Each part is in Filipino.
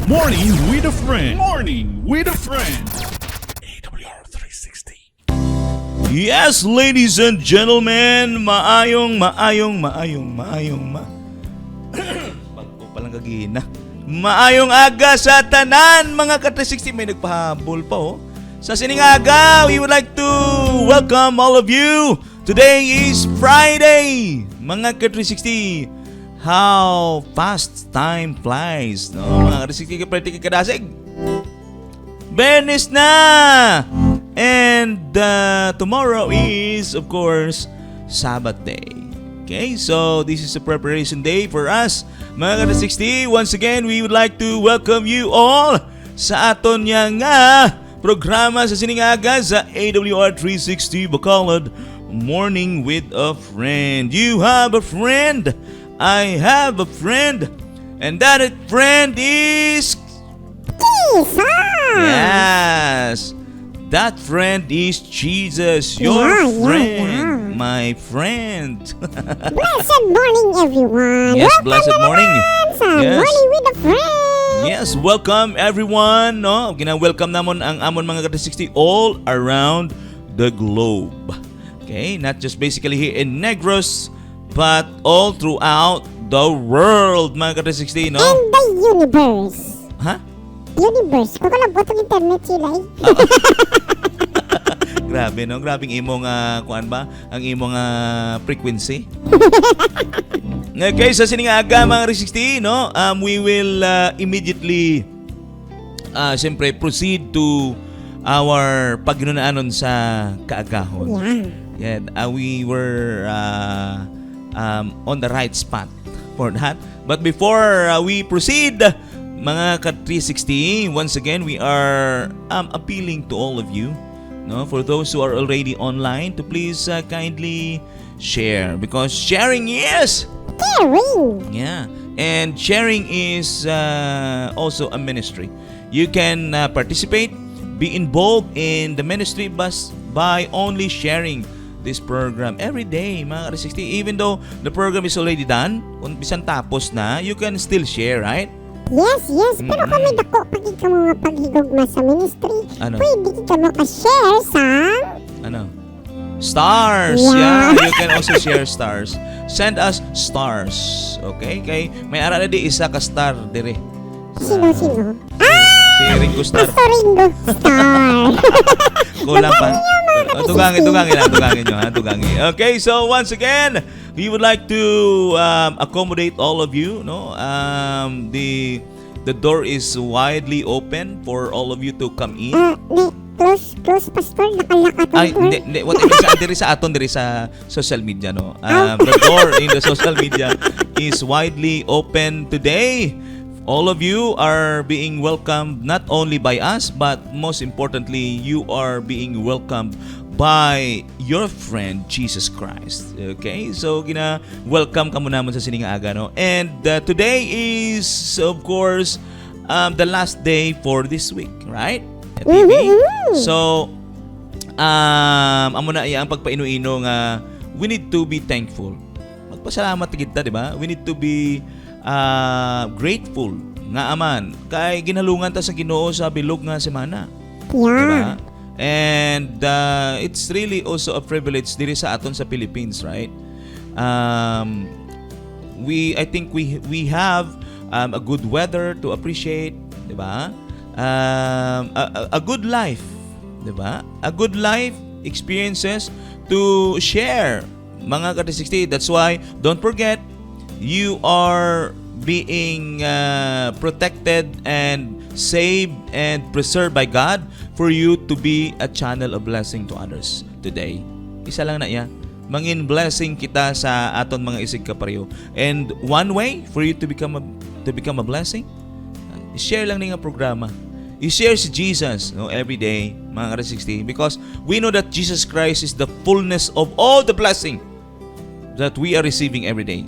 Morning with a friend. Morning with a friend. AWR 360. Yes, ladies and gentlemen, maayong Bago palang kagina. Maayong aga sa tanan, mga ka-360. May nagpahabol pa, oh. Sa sining aga, we would like to welcome all of you. Today is Friday, mga ka-360. How fast time flies, no? Mga ka-360, kapalitik kadasig. Benes na! And tomorrow is, of course, Sabbath day. Okay, so this is a preparation day for us, mga ka-360. Once again, we would like to welcome you all sa aton nga programa sa siningaga sa AWR 360 Bacolod, Morning with a Friend. You have a friend, I have a friend, and that friend is... Yes! That friend is Jesus, your friend, my friend. Blessed morning, everyone. Yes, Welcome blessed morning. Sa Yes. Morning with a Friend. Yes, welcome everyone, no? Gina-welcome namon ang amon mga ka-360 all around the globe. Okay, not just basically here in Negros, but all throughout the world, mga ka-360, no? And the universe. Ha? Universe. Kung alam po itong internet sila eh. Grabe, no? Grabing imong kuan ba? Ang imong frequency. Okay, sa siningaga mga ka-360, no? We will immediately siyempre proceed to our pagginunaanon sa kaagahon. Yeah. Yeah, we were on the right spot for that. But before we proceed, mga ka-360, once again, we are appealing to all of you, no, for those who are already online, to please kindly share, because sharing is... Caring. Yeah, and sharing is also a ministry. You can participate, be involved in the ministry by only sharing this program every day, mga ka-360. Even though the program is already done, kung bisan tapos na, you can still share, right? Yes. Pero kung may dako, pag ikaw mga paghigugma sa ministry, Ano? pwede ka makashare sa... Ano? Stars! Yeah. Yeah, you can also share stars. Send us stars. Okay? Kay may ara na di isa ka star dire. Sino? Si Ringo Star. Pastor Ringo Star. Kulang pa. Tugangin nyo, ha? Tugangin. Okay, so once again, we would like to accommodate all of you, no? The door is widely open for all of you to come in. Close, Pastor. Nakalakat ang Ay, door. hindi. What diri sa aton diri sa social media, no? The door in the social media is widely open today. All of you are being welcomed not only by us, but most importantly, you are being welcomed by your friend Jesus Christ. Okay? So welcome ka muna sa siningaga, no? And today is, of course, the last day for this week, right? So amo na iya ang pagpaino-ino nga we need to be thankful. Magpasalamat kita, di ba? We need to be grateful nga aman kay ginhalungan ta sa Ginoo sa bilog nga semana. Yeah. Diba? And it's really also a privilege diri sa aton sa Philippines, right? I think we have a good weather to appreciate, di ba? A good life, di ba? A good life experiences to share, mga ka-360. That's why don't forget, you are being protected and saved and preserved by God for you to be a channel of blessing to others today. Isa lang na iya. Mangin blessing kita sa aton mga isig kapareho. And one way for you to become a blessing, share lang ni nga programa. I-share si Jesus, no, every day, mga ka-360, because we know that Jesus Christ is the fullness of all the blessing that we are receiving every day.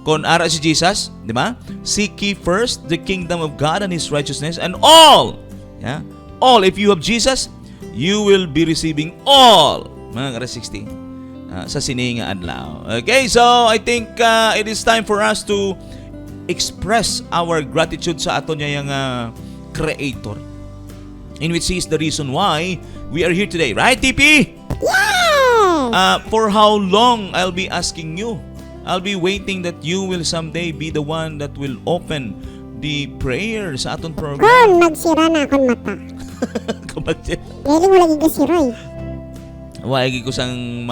Kung ara si Jesus, di ba? Seek ye first the kingdom of God and His righteousness, and all, yeah, all. If you have Jesus, you will be receiving all, mga ka-360, sa sininga adlaw. Okay, so I think it is time for us to express our gratitude sa aton niya yung Creator. In which is the reason why we are here today. Right, TP? Yes! For how long I'll be asking you? I'll be waiting that you will someday be the one that will open the prayer sa aton program. Kung magsira na akong mata. Kapag Galing mo lagi gasira eh. wagi ko sang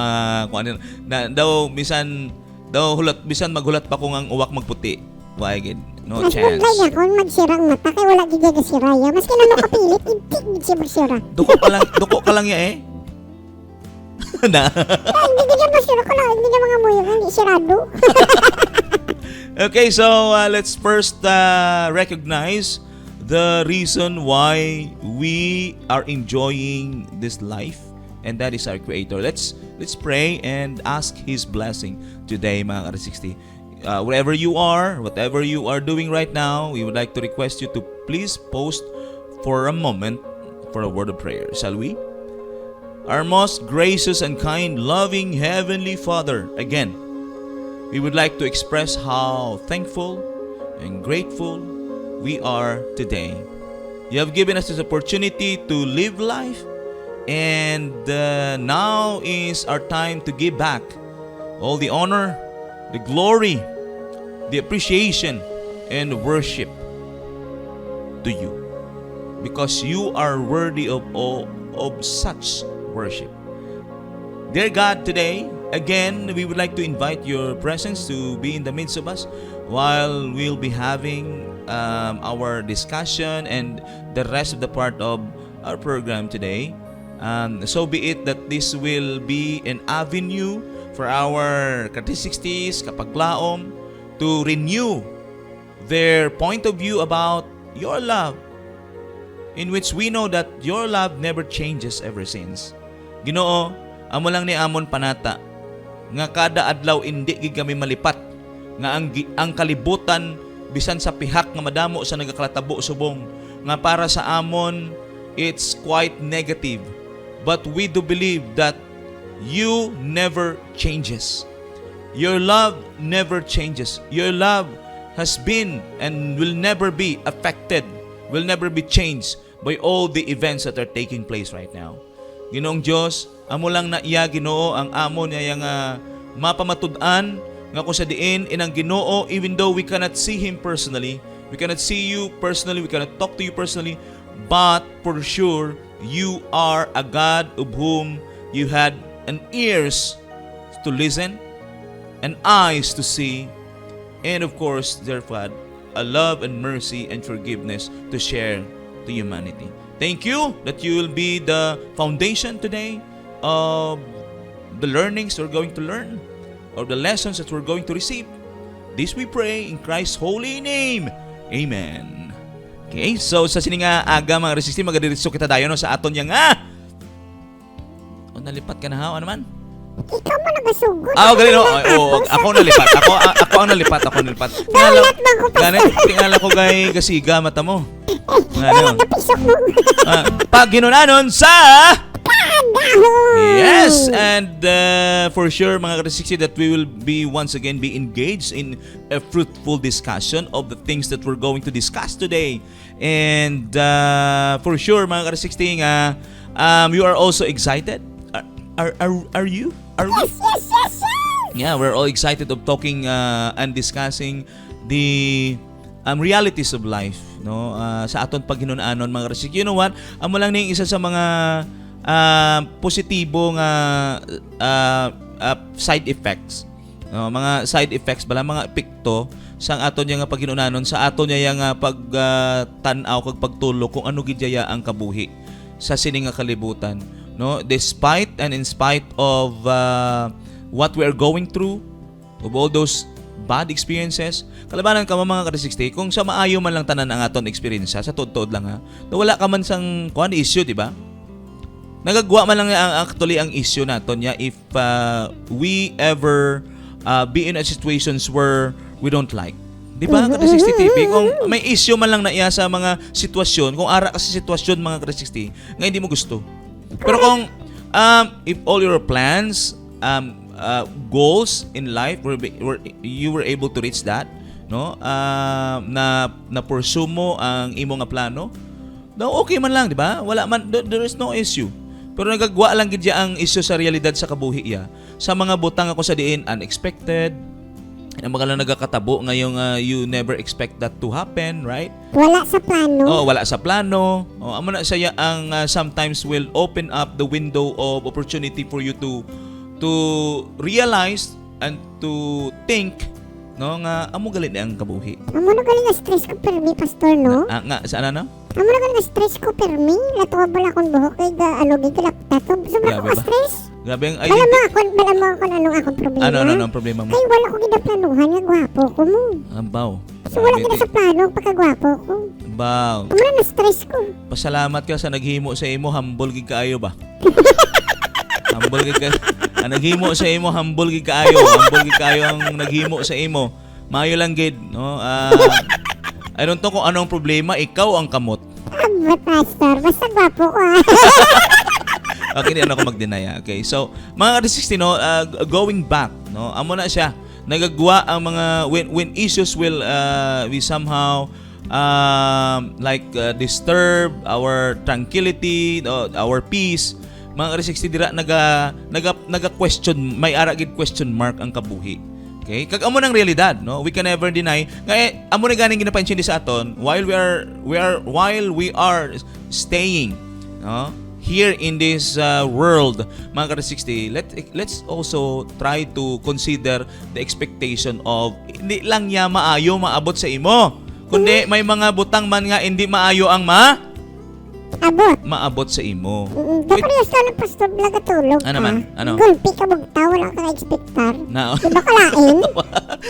kung ano na daw bisan maghulat pa ko ang uwak magputi. Wagi no Mas chance. maglay niya kung magsira ang mata kay wala gid gasira ya. Maski na mo kapilit, intik gid siya magsira. Duko ka lang ya eh. Na. Hindi gid siya magsira ko lang, hindi niya mga muyo, hindi sirado. Okay, so let's first recognize the reason why we are enjoying this life, and that is our Creator. Let's pray and ask His blessing today, mga ka-360. Wherever you are, whatever you are doing right now, we would like to request you to please post for a moment for a word of prayer. Shall we? Our most gracious and kind, loving Heavenly Father, again, we would like to express how thankful and grateful we are today. You have given us this opportunity to live life, and now is our time to give back all the honor, the glory, the appreciation, and worship to you, because you are worthy of such worship. Dear God, today, again, we would like to invite your presence to be in the midst of us while we'll be having our discussion and the rest of the part of our program today. So be it that this will be an avenue for our Ka-360s, kapaglaom, to renew their point of view about your love, in which we know that your love never changes ever since. Ginoo, amo lang ni amon panata nga kada adlaw indi gid kami malipat nga ang kalibutan bisan sa pihak nga madamo sa nagakalatabo subong nga para sa amon it's quite negative, but we do believe that you never changes. Your love never changes. Your love has been and will never be affected, will never be changed by all the events that are taking place right now. Ginoong Diyos, amo lang na iya Ginoo ang amo niya yang mapamatud-an nga kung sa diin inang Ginoo, even though we cannot see Him personally, we cannot see you personally, we cannot talk to you personally, but for sure you are a God of whom you had an ears to listen, and eyes to see, and of course therefore a love and mercy and forgiveness to share to humanity. Thank you that you will be the foundation today of the learnings we're going to learn, or the lessons that we're going to receive. This we pray in Christ's holy name. Amen. Okay, so sa sininga aga mga resisting, magadiritso kita dayon no, sa aton yang nalipat ka na ha, ano naman? Ikaw mo nagasugod. Galing no. Ako nalipat. Ako ang nalipat. Daulat bang ko Ganit, tingala ko kay gasiga mata mo. Daulat na pisok mo. Pag ginunanon sa Pagahon. yes, and for sure mga ka-360 that we will be once again be engaged in a fruitful discussion of the things that we're going to discuss today. And for sure mga ka-360 you are also excited. Are you? Yes. Yeah, we're all excited of talking and discussing the realities of life, no? Sa aton paghinunanon mga ka-360. You know what? Amo lang ning isa sa mga positibo nga side effects, no? Mga side effects bala, mga epekto sang aton nga paghinunanon sa aton nga pagtan-aw kag pagtulo kung ano gid ang kabuhi sa sining nga kalibutan, no? Despite and in spite of what we are going through, of all those bad experiences, kalabanan ka mga ka-360 kung sa maayo man lang tanan ang aton experience sa tuod-tuod lang ha, na wala ka man sang issue, di ba? Nagagwa man lang actually ang issue naton ya if we ever be in a situations where we don't like. Di ba, ka-360 TV? Kung may issue man lang na iya sa mga sitwasyon, kung ara ka sa sitwasyon mga ka-360, nga hindi mo gusto. Pero kung if all your plans, goals in life you were able to reach that, no, na pursue mo ang imo nga plano, no, okay man lang, di ba? Wala man, there is no issue. Pero nagagwa lang gid ang issue sa realidad sa kabuhi ya. Sa mga butang ako sa diin unexpected, ang mga lang nagakatabo ngayong you never expect that to happen, right? Wala sa plano. Wala sa plano. Amo na saya ang sometimes will open up the window of opportunity for you to realize and to think, no, nga amo galit ang kabuhi. Amo na galing na stress ko permi, pastor, no? Nga saan na? Amo na galing na stress ko permi. Latuwa bala akong buhok kay gilapta. Sobra ko Grabe ba? stress. Grabe ang Bala mo ako anong akong problema. Ano ang problema mo? Kay wala ko ginaplanuhan nga gwapo ko mo. Ambaw. So wala gina sa plano ang pagkagwapo ko. Ambaw. Amo na stress ko. Pasalamat ka sa naghimo sa imo, humble gid kaayo ba? Humble gid ka. Ang naghimo sa imo, humble gid kaayo. Humble gid kaayo ang naghimo sa imo. Maayo lang gid, no? I don't know kung anong problema, ikaw ang kamot. But pastor, basta gwapo ko Okay, hindi ako mag-deny. Okay. So, mga ka-360, no, going back, no, amo na siya. Nagagwa ang mga when issues will we somehow disturb our tranquility, our peace. Mga ka-360 dira naga question, may ara gid question mark ang kabuhi. Okay? Kag amo nang realidad, no? We can never deny. Nga amo ni ganing ginapansin sa aton while we are staying, no? Here in this world, mga ka-360, let's also try to consider the expectation of hindi lang niya maayo maabot sa imo, kundi may mga butang man nga hindi maayo ang maabot sa imo. Dapat yung ng pastor blaga tulog Ano man? Ano? Gulpi ka bugtaw, wala ka expectar. Na, Diba ka lain?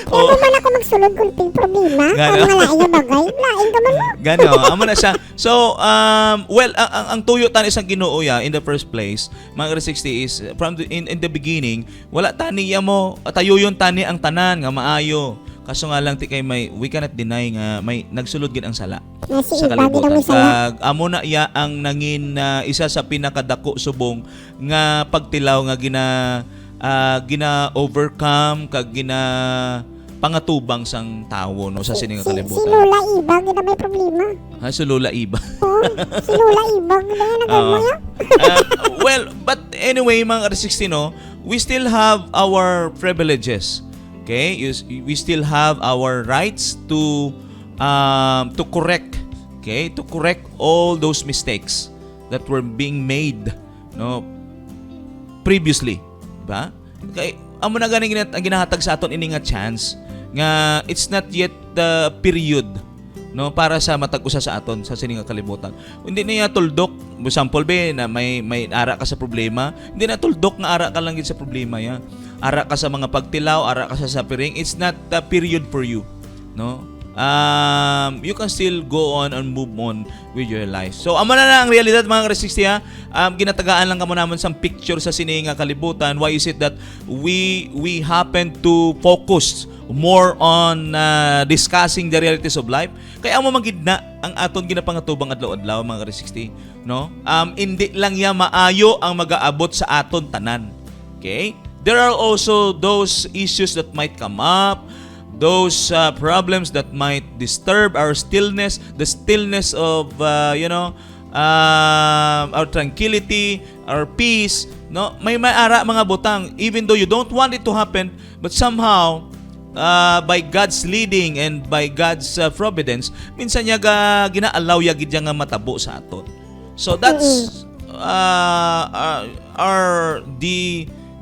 Kaya mo man ako magsulod gulping problema. Kung mga lain yung bagay, lain ka man mo. Gano, amo na siya. So, ang tuyo tani sa Ginoo ya in the first place, mga ka-360 is from in the beginning, wala tani ya mo, tayo yung tani ang tanan nga maayo. Kaso nga lang kay we cannot deny nga may nagsulod gid ang sala sa kalibutan. Kag amo na iya ang nangin isa sa pinakadako subong nga pagtilaw nga gina overcome kag gina pangatubang sang tawo no sa sining kalibutan. Si Lola Ibag na may problema. Si Lola Iba. Si Lola Ibag na nagamo ya. Well, but anyway, mga ka-360, no, we still have our privileges. Okay, we still have our rights to correct, okay, to correct all those mistakes that were being made, no, previously, ba? Okay, amo na ganing ginahatag sa aton ini nga chance nga it's not yet the period, no, para sa matag-usa sa aton sa sining nga kalibutan. Hindi niya tuldok, example be na may ara ka sa problema, hindi na tuldok nga ara ka lang gid sa problema ya. Ara ka sa mga pagtilaw, ara ka sa suffering, it's not the period for you, no? You can still go on and move on with your life. So, amo na ang realidad, mga ka-360, ha? Ginatagaan lang kamo naman sa picture sa sining nga kalibutan. Why is it that we happen to focus more on discussing the realities of life? Kaya amo magidna ang aton ginapangatubang adlaw-adlaw, mga ka-360, no? Hindi lang ya maayo ang mag-aabot sa aton tanan. Okay? There are also those issues that might come up, those problems that might disturb our stillness, the stillness of our tranquility, our peace. No, may ara mga butang, even though you don't want it to happen, but somehow by God's leading and by God's providence, minsan niya gina-allow ya gid nga matabo sa aton. So that's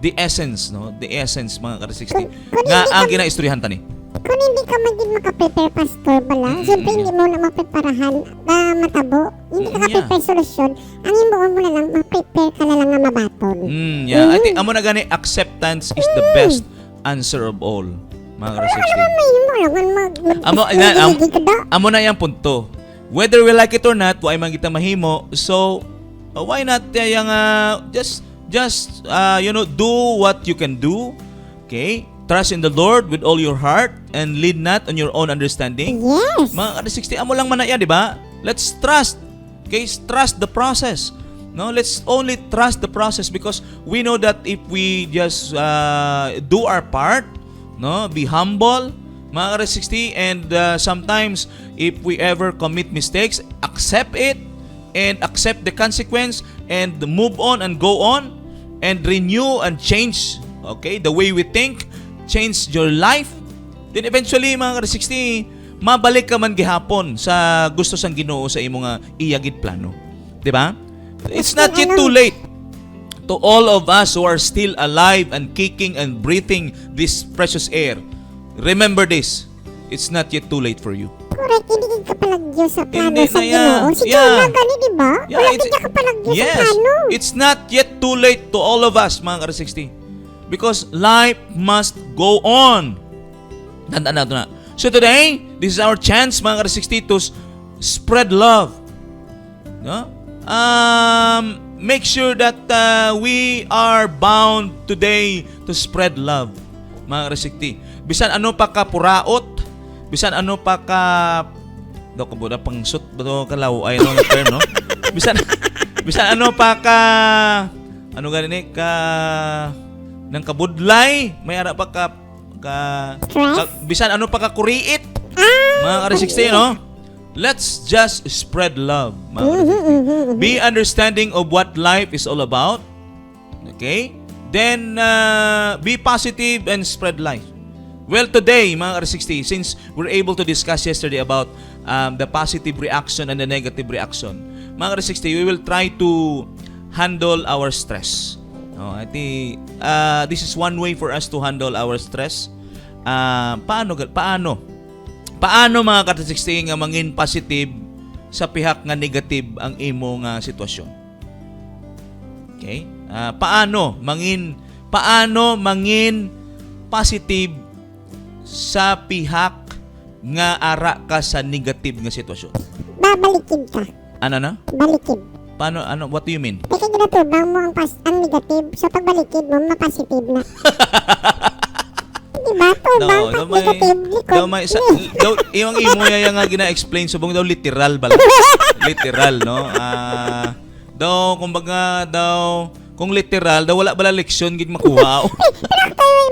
the essence, no? The essence, mga ka-360. Nga ang ginaistoryahan tani. Kung hindi ka maging makaprepare, pastor, bala, siyempre hindi mo na mapreparahan na matabo. Hindi ka prepare solusyon. Ang imbuon mo na lang, maprepare ka na lang na mabaton. Yeah. I think, amo na gani, acceptance is the best answer of all, mga ka-360. Amo na yung punto. Whether we like it or not, why man kita mahimo, so, why not just do what you can do. Okay? Trust in the Lord with all your heart and lead not on your own understanding. Yes. Mga ka-360, amo lang man na yan, di ba? Let's trust. Okay? Trust the process. No, let's only trust the process because we know that if we just do our part, no, be humble, mga ka-360, and sometimes if we ever commit mistakes, accept it and accept the consequence and move on and go on and renew and change, okay, the way we think, change your life. Then eventually, mga ka-360, mabalik ka man gihapon sa gusto sang Ginoo sa imong iyagid plano. 'Di ba? It's not yet too late. To all of us who are still alive and kicking and breathing this precious air, remember this. It's not yet too late for you. Correct, hindi ka palagyo sa plano Hindi sa na yan. Ginoo. Si Yeah. Jonah gani, di ba? Yeah, Wala it's- ka ka palagyo sa Yes, plano. it's not yet too late to all of us, mga ka-360. Because life must go on. Tandaan natin na. So today, this is our chance, mga ka-360, to spread love. No? Make sure that we are bound today to spread love, mga ka-360. Bisan ano pa ka puraot, bisan ano pa ka do ko buda pang sut do kalaw ay no term no. Bisan ano pa ka ano ganini ka nang kabudlay, may ara pa ka bisan ano pa ka kuriit, mga ka-360, no? Let's just spread love, mga ka-360. Be understanding of what life is all about. Okay? Then be positive and spread life. Well, today, mga ka-360, since we're able to discuss yesterday about the positive reaction and the negative reaction, mga ka-360, we will try to handle our stress. I think this is one way for us to handle our stress. Paano mga ka-360 nga mangin positive sa pihak nga negative ang imo nga sitwasyon? Okay? Paano mangin positive sa pihak nga ara ka sa negative nga sitwasyon? Babalikid ka. Ano na? Balikid. Paano, what do you mean? Kaya ginatubang mo ang negative, so pagbalikid mo, mapositive na. Diba? Tubang, negative, likod. Yung imo nga gina-explain subong daw literal bala. Literal, no? Kumbaga kung literal daw wala bala leksyon gid makuha.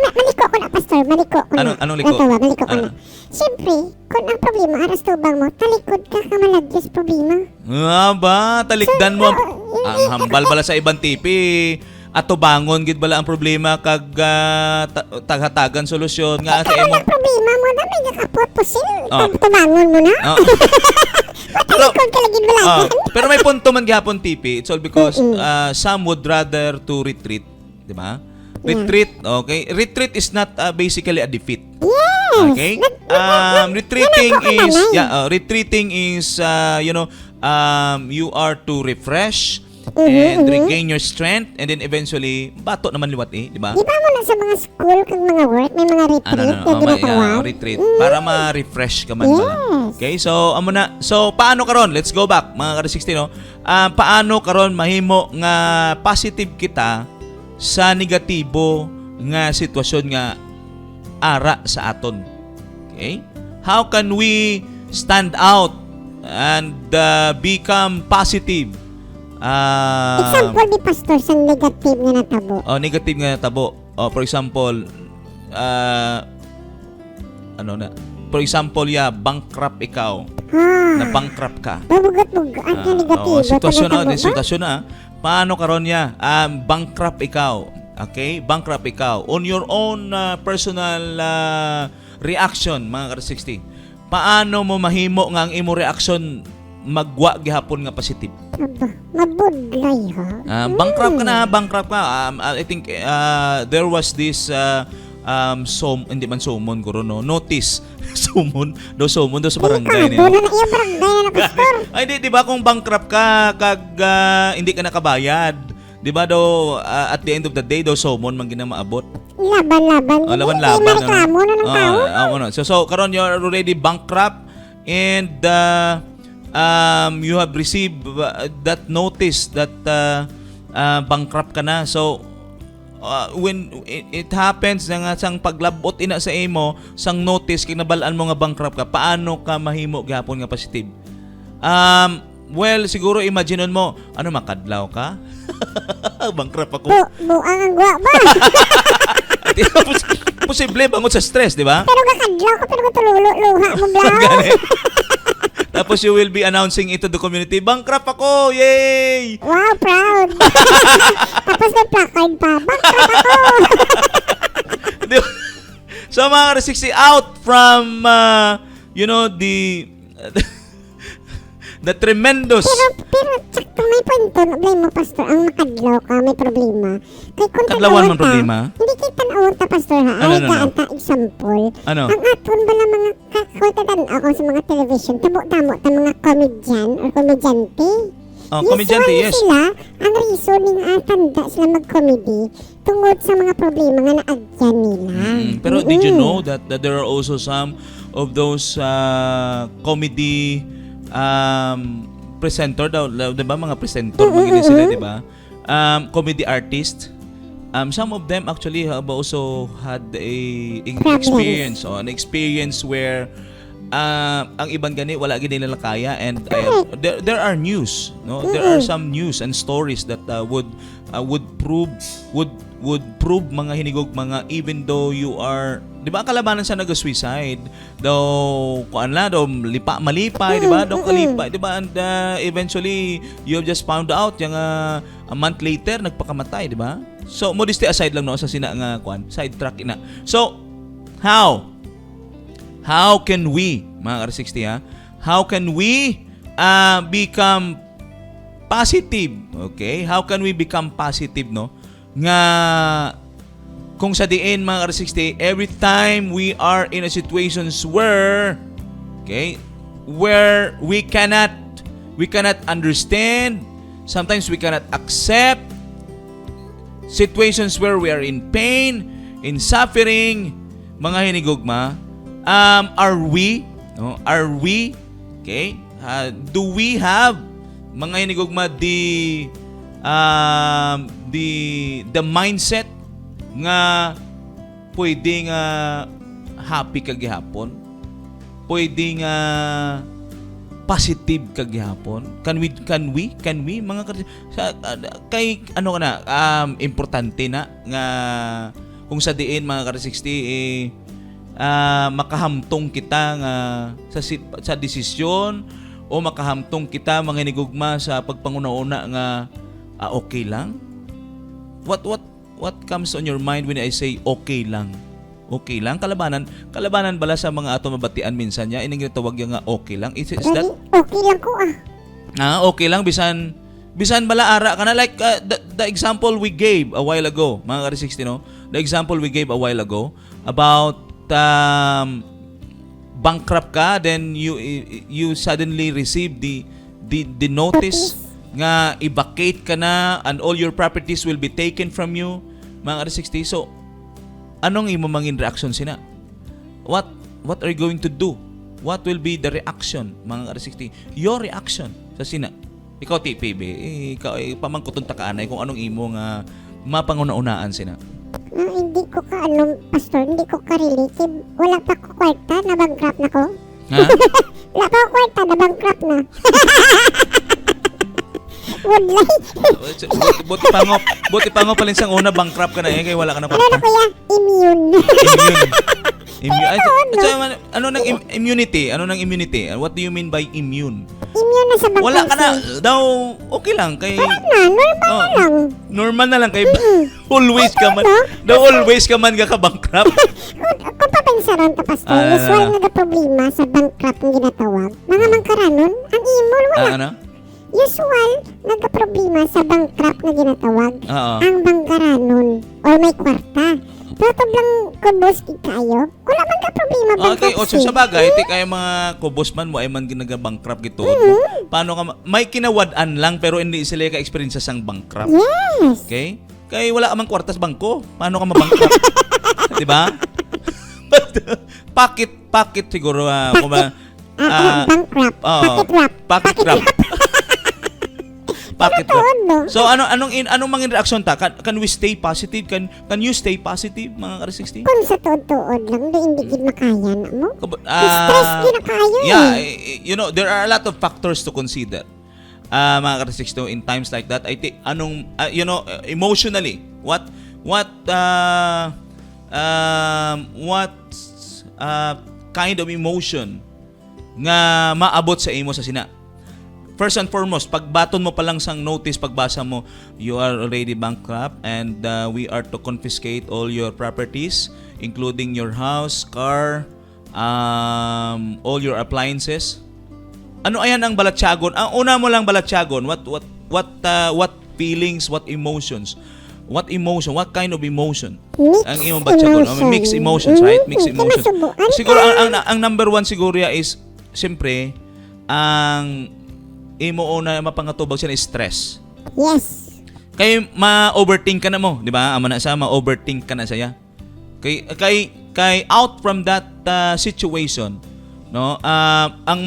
Maliko ko na, pastor. Maliko ko na. Anong liko? Maliko ko na. Siyempre, kung ang problema, aras tubang mo, talikod ka malagyan sa problema. Talikdan mo. Ang hambal bala sa ibang tipi. Ato bangon gid bala ang problema kag taghatagan solusyon nga sa imo. Ang problema mo, dami nga kapot pusil. Tubangon mo na. Matalikod ka lagi balagan. Pero may punto man gihapon tipi. It's all because some would rather to retreat, di ba? Retreat, okay? Retreat is not basically a defeat. Yes. Okay? Retreating is you are to refresh and regain your strength, and then eventually bato naman liwat di ba? Di ba mo na sa mga school kag mga work may mga retreat na ginagawa? Retreat para ma-refresh ka man bala. Okay? So amo na. So paano karon? Let's go back, mga ka-360, no? Paano karon mahimo nga positive kita sa negatibo nga sitwasyon nga ara sa aton? Okay? How can we stand out and become positive? Example di pastor sa negative nga natabo. Negative nga natabo. For example, for example, bankrupt ikaw. Na bankrupt ka. Bugat-bugat nga negatibo. Sitwasyon na. Paano karon niya? Bankrupt ikaw. Okay? Bankrupt ikaw. On your own personal reaction, mga ka-360. Paano mo mahimo nga ang imo reaction magwa gihapon nga positive? Mabudlay ha. Bankrupt ka. I think there was this hindi man sumon guro, no, notice. sumon daw sa barangay niya. Doon na iya barangay na pastor. Ay di ba kung bankrupt ka kag hindi ka nakabayad, di ba daw at the end of the day daw sumon man gina maabot. Laban-laban. Laban-laban. Mareklamo na ng tao. So karon you're already bankrupt and you have received that notice that bankrupt ka na. So when it happens nga sang paglabot ina sa imo sang notice kinabalaan mo nga bankrupt ka, paano ka mahimo gihapon nga positive? Well, siguro imagineon mo, makadlaw ka? Bankrupt ako. Buang ang gwa ba? posible bangon sa stress, di ba? Pero kakadlaw ko, pero katululo-luha mo, Blaw. Ganun. Tapos you will be announcing it to the community, bankrupt ako! Yay! Wow, proud. Tapos may placard pa. Bankrupt ako. Di ba? So mga ka-360, out from, the tremendous... Pero, sakto may punto. Nablay mo, Pastor, ang makadlaw ka, may problema. Kay kung Kadlawan man tanawan ta, problema? Hindi kita tanawon ta, Pastor, ha? Ano, Ay, ano, kaan ta, example. Ano? Ang aton bala mga kakutatan ako sa mga television, tabo-tamo ta mga komedyan or komedyante. Oh, komedyante, Usually yes. sila, ang reasoning tanda sila mag-comedy tungod sa mga problema nga naagyan nila. Pero did you know that there are also some of those comedy presenter daw, 'di ba, mga presenter mga sila, 'di ba? Comedy artist. Some of them actually have also had an experience where ang ibang gani wala gid nila kaya, and there are news, no? There are some news and stories that would prove mga hinigog mga, even though you are, di ba, kalabanan sa nag-suicide daw, kuan la daw malipay, di ba, daw kalipay, di ba, and eventually you have just found out yung a month later nagpakamatay, di ba? So modesty aside lang, no, sa sina nga kuan sidetrack ina. So how can we, mga ka-360, how can we become positive? Okay? How can we become positive, no? Nga kung sa diin, mga ka-360, every time we are in a situations where we cannot understand, sometimes we cannot accept situations where we are in pain, in suffering, mga hinigugma, are we, do we have, mga hinigugma, the mindset nga pwede nga happy ka gihapon, pwede nga positive ka gihapon? Can we mga kay ano kana, importante na nga kung sa diin, mga ka-360, makahamtong kita nga sa desisyon, o makahamtong kita, mga hinigugma, sa pagpanguna-una nga okay lang. What comes on your mind when I say okay lang? Okay lang, kalabanan bala sa mga ato mabatian minsan niya, ining ginatawag nga okay lang. Is that Okay lang ko okay lang, bisan bala ara kana, like the example we gave a while ago, mga ka-360, no? The example we gave a while ago about bankrupt ka, then you suddenly receive the notice nga i-vacate ka na and all your properties will be taken from you, mga ka-360. So anong imo mangin reaction sina? What are you going to do? What will be the reaction, mga ka-360? Your reaction sa sina? Ikaw, TPB, ikaw pamangkuton ta kaanay kung anong imo nga mapanguna-unaan sina. Hindi ko Pastor, hindi ko ka-relate. Wala pa ko kwarta, na-bankrupt na ko. Ha? Wala pa ko kwarta, na-bankrupt na. Buti pa ngo palin sang una, bankrupt ka na kay wala ka na Ano na kwarta. kuya? Immune. Ano nang immunity? Ano nang immunity? What do you mean by immune? Immune na sa bankrupt. Wala ka na daw, okay lang kay Normal na lang. normal na lang kay always ka man. Daw always ka man ka bankrupt. Kung papensaron ta, Pastor, usual nga problema sa bankrupt ang ginatawag. Mga mangkaranon, ang imol wala. Ano? Usual nagka-problema sa bankrupt na ginatawag. Oo. Ang bangkaranon or may kwarta. Pero lang kubos kayo, wala man ka problema Okay, o bankruptcy. sa bagay, ti kay mga kubos man mo ay man ginaga-bankrupt gito. Paano ka may kinawad-an lang pero hindi sila ka-experience sang bankrupt. Yes. Okay? Kay wala ka man kwartas bangko. Paano ka mabankrupt? 'Di ba? Pocket siguro kung ba Bankrupt. Pocket wrap. Pocket Totoo, wrap. no? So anong mangin reaction ta? Can we stay positive? Can you stay positive, mga ka-360? Kung sa tuod-tuod lang, hindi gid makaya na mo. Stress yun na kayo Yeah, there are a lot of factors to consider. Mga ka-360, in times like that, I think emotionally, what what kind of emotion nga maabot sa imo sa sina. First and foremost, pagbaton mo pa lang sang notice, pagbasa mo, you are already bankrupt and we are to confiscate all your properties, including your house, car, all your appliances. Ano ayan ang balatyagon? Ang una mo lang balatyagon, what feelings, what emotions? What emotion? What kind of emotion? Ang imong balatyagon, mixed emotions, right? Mixed emotions. Siguro ang number one siguro is siyempre ang imo una mapangatubag siya is stress. Yes. Kay ma-overthink ka na mo, di ba? Ama na sa ma-overthink ka na saya. Kay out from that situation, no? Ang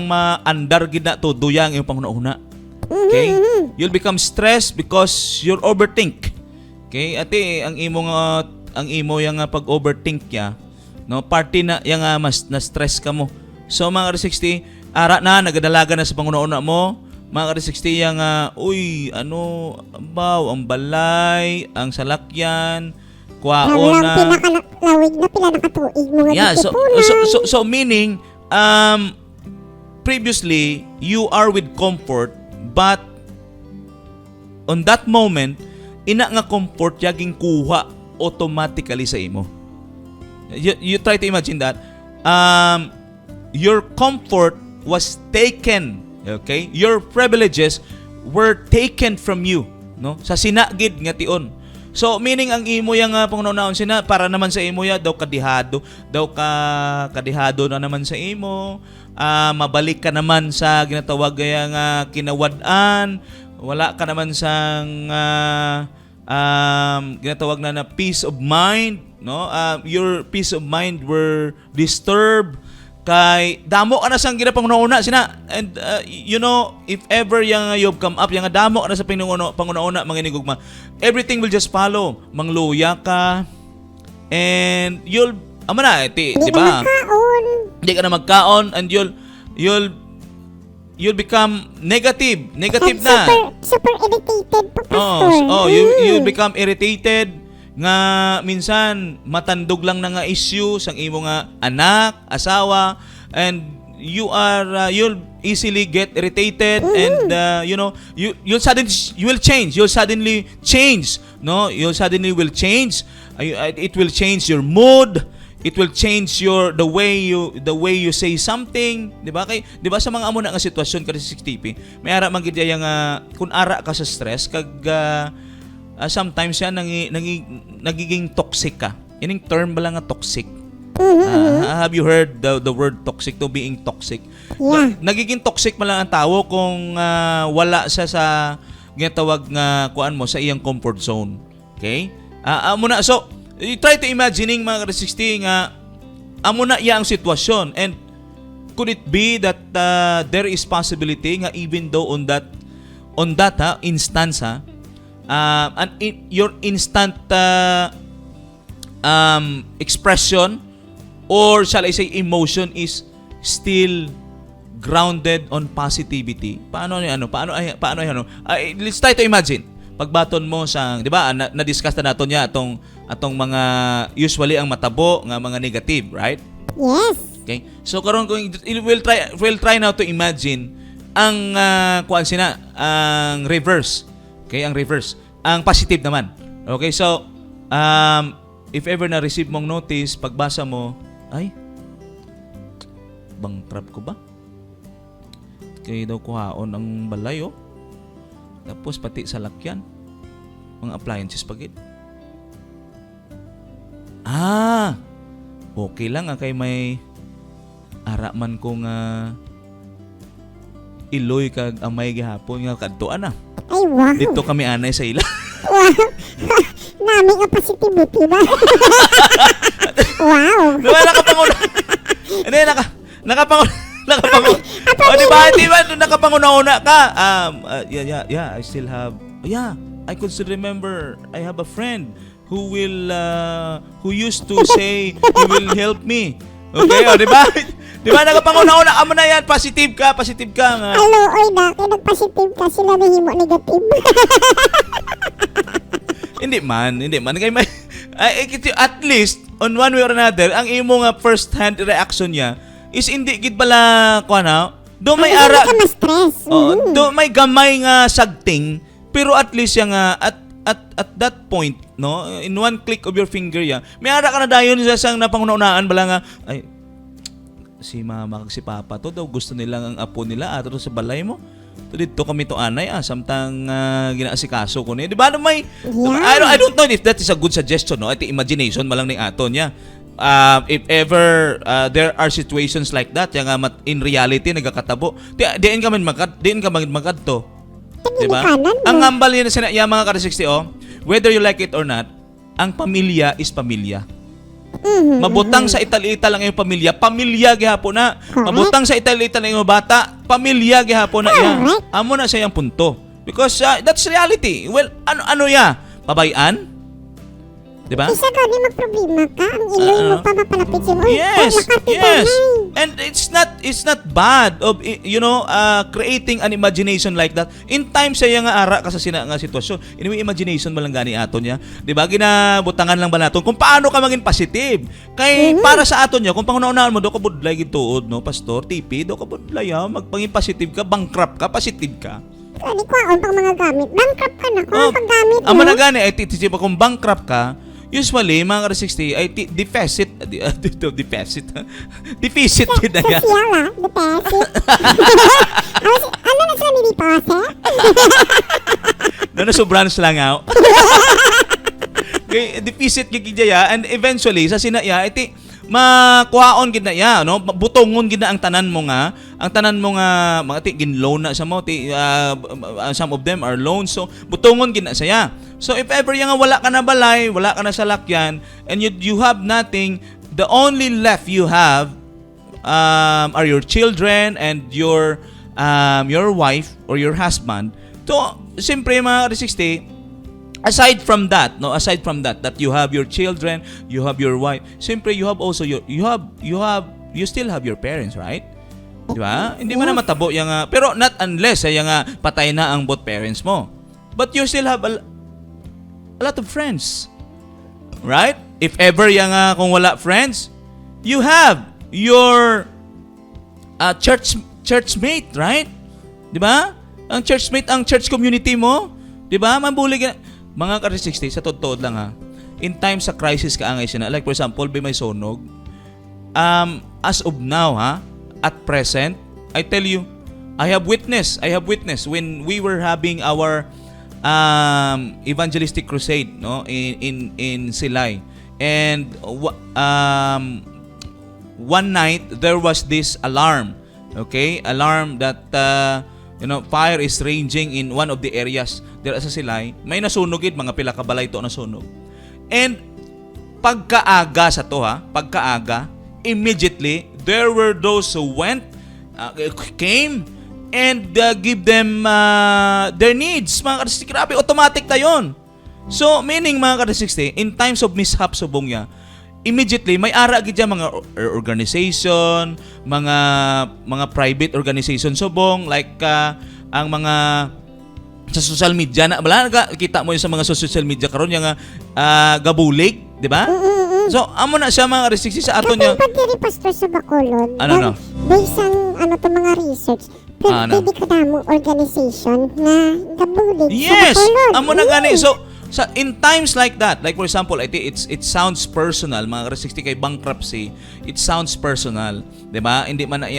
maandar gid na to duyang imong panghuna-una. Okay? You'll become stressed because you'll overthink. Okay? Ate, ang imo yang pag-overthink ya, no? Party na yang mas na-stress ka mo. So mga 60 ara na nagadalaga na sa panghuna-una mo, mga 60 yang uy, ano baw ang balay, ang salakyan, kwaon na pinakalawig na pila nakatuig mga yeah, so meaning previously you are with comfort, but on that moment ina nga comfort yaging kuha automatically sa imo. You try to imagine that your comfort was taken, okay? Your privileges were taken from you, no? Sa sinagid nga tion. So meaning ang imo yang pangunahon sina para naman sa imo ya daw kadihado na naman sa imo, mabalik ka naman sa ginatawag nga kinawad-an, wala ka naman sang ginatawag na peace of mind, no? Your peace of mind were disturbed kay damo ka na sang ginapangunahuna sina. And you know, if ever yang you've come up yang damo ka na sa pangunahuna mga inigugma, everything will just follow. Mangluya ka and you'll di ba? Hindi ka na magkaon and you'll become negative na. Super irritated pa, Pastor. You'll become irritated nga minsan matandog lang na nga issue sang imo nga anak, asawa, and you'll easily get irritated and you will suddenly change, no? You suddenly will change. It will change your mood. It will change the way you say something, di ba? Di ba sa mga amo na nga sitwasyon kada sa 60 may ara man gid nga kun ara ka sa stress kag sometimes yan nagiging toxic ka. Yan yung term ba lang nga toxic? Have you heard the word toxic, to being toxic? Yeah. Nagiging toxic man lang ang tao kung wala siya sa ginatawag nga kuan mo sa iyang comfort zone. Okay? Muna, so you try to imagining mga 60 nga amo na iya ang sitwasyon, and could it be that there is possibility nga even though on that instance your instant expression, or shall I say emotion, is still grounded on positivity. Paano? Let's try to imagine. Pagbaton mo sang, di ba? Na-discuss na naton ya atong mga usually ang matabo nga mga negative, right? Yes. Okay. So karon we'll try now to imagine ang ang reverse. Okay, ang reverse. Ang positive naman. Okay, so if ever na receive mong notice, pagbasa mo, ay bankrupt ko ba? Kaya daw kuhaon ang balay, oh. Tapos pati sa lakyan, mga appliances pagid. Okay lang kay may araman kong iloy kag amay gihapon nga kadtuan na. Ay, wow. Dito kami anay sa ila. Wow. Nami nga positivity ba? Wow. Diba nakapanguna? Hindi, nakapanguna. O diba nakapanguna ka? Yeah, I still have, I could still remember, I have a friend who used to say he will help me. Okay, o diba? Diba nakapanguna-una amo na yan, positive ka nga. Hello, oy na, kaya nag-positive ka, sila nahimo negative. Hindi man. Kay may At least on one way or another, ang imo nga first hand reaction niya is hindi gid bala kuan ha. Do may Hindi ara ka ma-stress. do may gamay nga sagting, pero at least yang at that point, no, in one click of your finger ya, may ara ka na dayon sa sang napangunaan bala nga ay si mama kag si papa to daw gusto nilang ang apo nila ato sa balay mo. To dito kami to anay samtang ginaasikaso ko ni. Di ba may I don't know if that is a good suggestion, no? Iti imagination malang ni ato niya. If ever there are situations like that, yang in reality nagakatabo. Diin ka man magkadto. Di ba? Ang ngambal niya sa mga ka-60 whether you like it or not, ang pamilya is pamilya. Mabutang sa ital-ital ang iyong pamilya gihapon na. Mabutang sa ital-ital ang iyong bata, pamilya gihapon na iya. Amo na sa iyang punto. Because that's reality. Well, ano ya? Pabayan? Diba? Isa ka, di magproblema ka. Ang ilong mo pa mapalapit siya. Yes. And it's not bad of creating an imagination like that. In time sa nga ara ka sa nga sitwasyon. Anyway, imagination mo lang gani aton niya. Diba? Ginabutangan lang ba naton kung paano ka maging positive. Kay para sa aton niya, kung pangunaunahan mo do ka budlay gituod, no, pastor, tipi, do ka budlay magpangin positive ka, bankrupt ka, positive ka. Ano kwaon pang mga gamit? Bankrupt ka na. Kung pang gamit mo. Amo na gani ay titisi pa kung bankrupt ka. Usually, mga ka-60 ay deficit yun na yan. Social deficit. Ano na sila deposit? Sobrang slangaw. Okay, deficit gigidya and eventually sa sinaya iti makuhaon gid na ya, no? Butongon gid na ang tanan mo nga mga gin-loan na sa mo some of them are loans, so butongon gid na saya. So if ever nga wala ka na balay, wala ka na salakyan, and you have nothing, the only left you have are your children and your wife or your husband. So simpre mga 60, aside from that that you have your children, you have your wife, simpre you have also you still have your parents, right? Di ba? Hindi man na matabo yung pero not unless yung patay na ang both parents mo. But you still have a lot of friends. Right? If ever yung kung wala friends, you have your churchmate, right? 'Di ba? Ang churchmate, ang church community mo, 'di ba? Mambulig mga ka-60 sa totoo lang in times sa crisis ka angay siya na. Like for example, may sonog. As of now at present, I tell you, I have witnessed when we were having our evangelistic crusade, no, in Silay, and one night there was this alarm that fire is raging in one of the areas there sa Silay. May nasunogid mga pila ka balay to nasunog, and pagkaaga immediately there were those who came and give them their needs. Mga ka-60, grabe, automatic na yun. So, meaning mga ka-60, in times of mishap subong ya, immediately, may ara gid mga organization, mga private organization subong, like ang mga sa social media na, bala, kita mo yun sa mga social media karon yung gabulig, di ba? So, amo na siya mga ka-60 sa ato niya. Kapag pagkiri pastor sa Bacolod, ano? based ang mga research, pwede ka na mo organization na gabulig yes, sa Bacolod. Amo na gani. So, in times like that, like for example, I think it sounds personal, mga ka-60 kay bankruptcy, it sounds personal, 'di ba? Hindi man na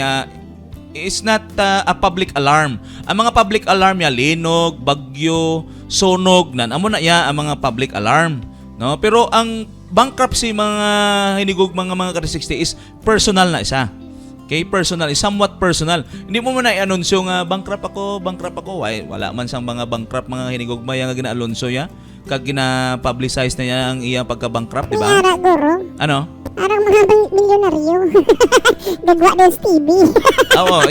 it's not a public alarm. Ang mga public alarm ya linog, bagyo, sunog nan. Amo na ya ang mga public alarm, no? Pero ang bankruptcy mga hinigog mga ka-60 is personal na isa. Okay, personal, is somewhat personal. Hindi mo na i-anunsyo nga bankrupt ako. Wala man sang mga bankrupt mga hinigugma yang gina-anunsyo ya. Kag gina-publicize na niya ang iyang pagka-bankrupt, di ba? Ara, guro. Ano? Arang mga milyonaryo. Gagwa ng TV.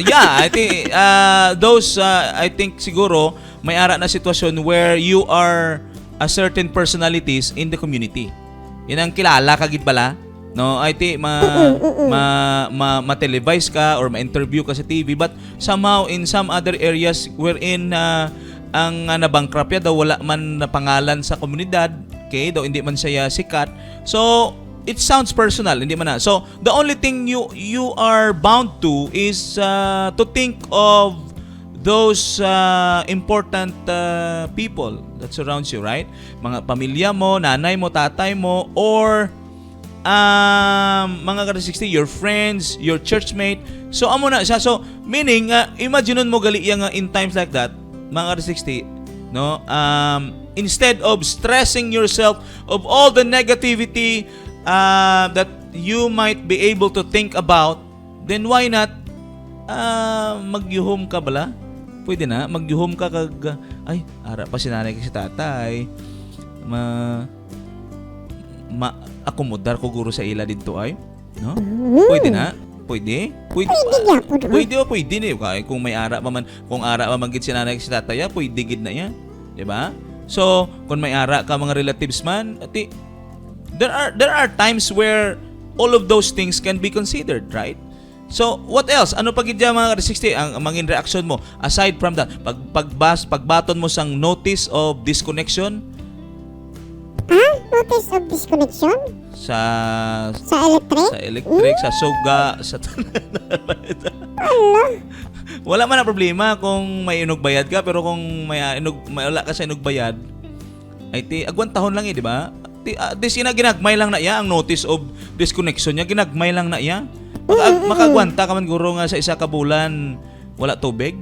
Yeah, I think I think siguro may ara na sitwasyon where you are a certain personalities in the community. Yan ang kilala kagid bala. No, I think ma-televise ka or ma-interview ka sa TV, but somehow in some other areas wherein ang nabankrupt ya daw wala man na pangalan sa komunidad, okay, daw hindi man siya sikat. So it sounds personal, hindi man na. So the only thing you are bound to is to think of those important people that surrounds you, right? Mga pamilya mo, nanay mo, tatay mo, or mga ka-360, your friends, your churchmate. So amo na siya. So meaning imagine mo gali yang in times like that, mga ka-360, no? Instead of stressing yourself of all the negativity that you might be able to think about, then why not magyuhom ka bala? Pwede na magyuhom ka kag ay ara pa si nanay si tatay akomodar ko guro sa ila dito ay, no? Pwede na. Pwede ni kay kung may ara pa man, kung ara pa man gid si nanay si tatay, pwede gid na yan, di ba? So kung may ara ka mga relatives man, ati there are times where all of those things can be considered, right? So what else? Ano pa gid mga ka-360 ang mangin reaction mo aside from that? Pagbaton mo sang notice of disconnection Notice of disconnection? sa electric? sa suga, sa wala man na problema kung may inog bayad ka, pero kung may wala ka sa inog bayad, ay agwantahon lang di ba? Ginagmay lang na iya ang notice of disconnection niya, ginagmay lang na iya. Makagwanta ka man guro nga sa isa ka bulan wala tubig.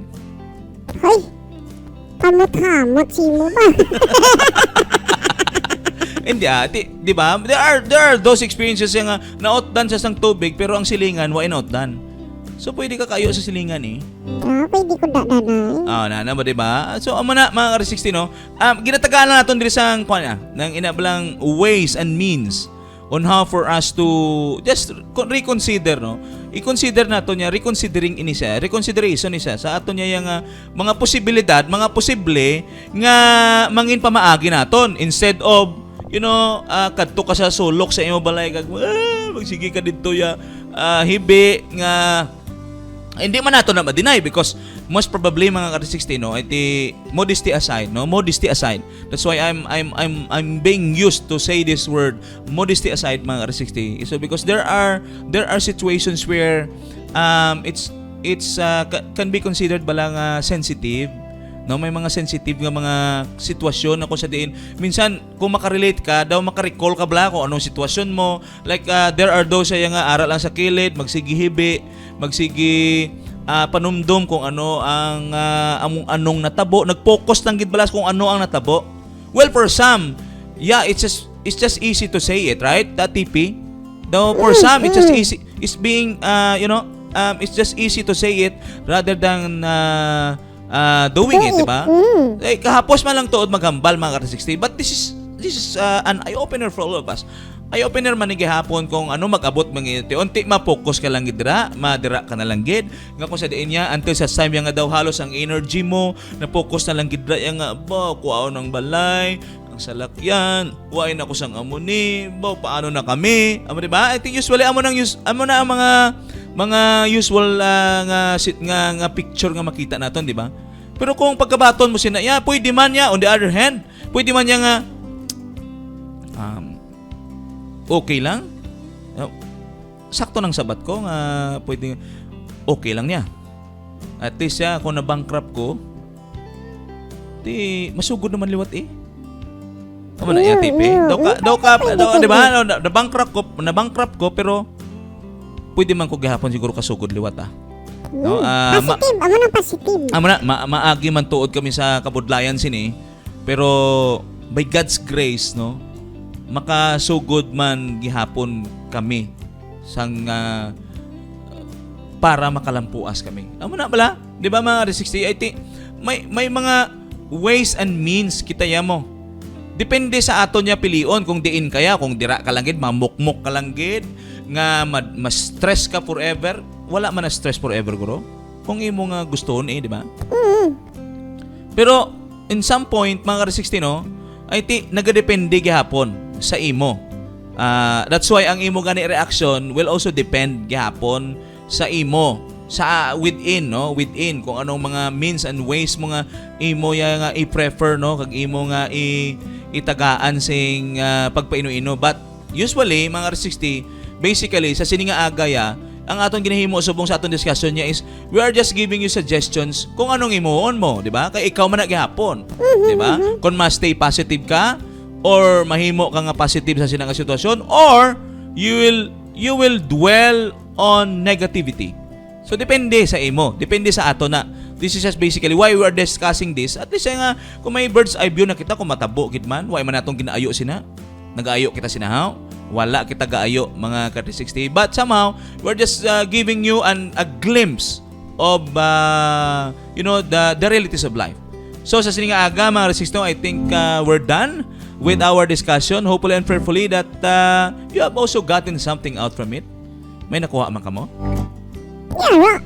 Hoy, kamot-hamot mo ba? Hindi di ba? There are those experiences yung naotdan sa sang tubig pero ang silingan wa inotdan. So pwede ka kayo sa silingan Pwede ko dadanay. Nana ba di ba? So amo na mga ka-360 no. Ginatagaan na naton diri sang nang inablang ways and means on how for us to just reconsider, no? I-consider nato niya, reconsideration isa sa ato niya yung mga posibilidad, mga posible nga mangin pamaagi naton instead of kadto ka sa sulok sa imo balay kag magsige ka didto hibi nga hindi man nato na ma-deny because most probably mga ka-360 no, iti modesty aside. That's why I'm being used to say this word modesty aside mga ka-360. So because there are situations where it's can be considered balang sensitive. No, may mga sensitive nga mga sitwasyon na kung sa diin minsan kung makarelate ka daw makarecall ka bala kung anong sitwasyon mo, like there are those nga aral lang sa kilid, magsigi hibi, magsigi panumdum kung ano ang anong natabo, nag-focus lang gid balas kung ano ang natabo. Well, for some, it's just easy to say it, right? That TP. Though for some it's just easy, it's being it's just easy to say it rather than doing it, diba? Kahapos man lang tuod maghambal mga ka-360, but this is an eye-opener for all of us. Eye-opener man ni gihapon kung ano mag-abot mga unti ma-focus ka lang gidra, madira ka na lang gid. Nga kung sa diin niya until sa time nga daw halos ang energy mo na-focus na lang gidra nga kuaon ng balay, ang salakyan, wain ako sang amuni, paano na kami? Amo di ba? I think usually amo na ang mga usual nga picture nga makita naton, di ba? Pero kung pagkabaton mo sina, pwede man niya on the other hand, pwede man niya nga okay lang. Sakto ng sabat ko nga pwede okay lang niya. At least kung na-bankrupt ko, masugod naman liwat Tama na tipe. Di ba? Na-bankrupt ko pero pwede man ko gihapon siguro kasugod liwat No, positive. Maagi man tuod kami sa kabudlayan sini. Pero by God's grace, no, makasugod man gihapon kami sang para makalampuas kami. Amo na bala, di ba mga 360? I think may mga ways and means kita mo. Depende sa ato niya pilion kung diin kaya, kung dira ka lang gid, mamukmok ka lang gid, nga ma-stress ka forever. Wala man na stress forever, guro. Kung imo nga gustoon di ba? Pero in some point mga 360 no, I think nagadepende gihapon sa imo. That's why ang imo gani reaction will also depend gihapon sa imo, sa within kung anong mga means and ways mo nga imo nga i-prefer, no, kag imo nga itagaan sing pagpaino-ino. But usually mga R60, basically sa sini nga agaya, ang atong ginahimo subong sa atong discussion niya is we are just giving you suggestions kung anong imuon mo, di ba? Kay ikaw man gihapon, di ba? Kung mas stay positive ka or mahimo ka nga positive sa sinang sitwasyon, or you will dwell on negativity. So depende sa imo, depende sa ato na. This is just basically why we are discussing this. At least nga kung may bird's eye view na kita kung matabo gid man, why man natong ginaayo sina? Nagaayo kita sinahaw? Wala kita gaayo mga Ka360. But somehow we're just giving you a glimpse of the realities of life. So sa sininga aga mga Resistong, I think we're done with our discussion. Hopefully and prayerfully that you have also gotten something out from it. May nakuha man ka mo? Yeah,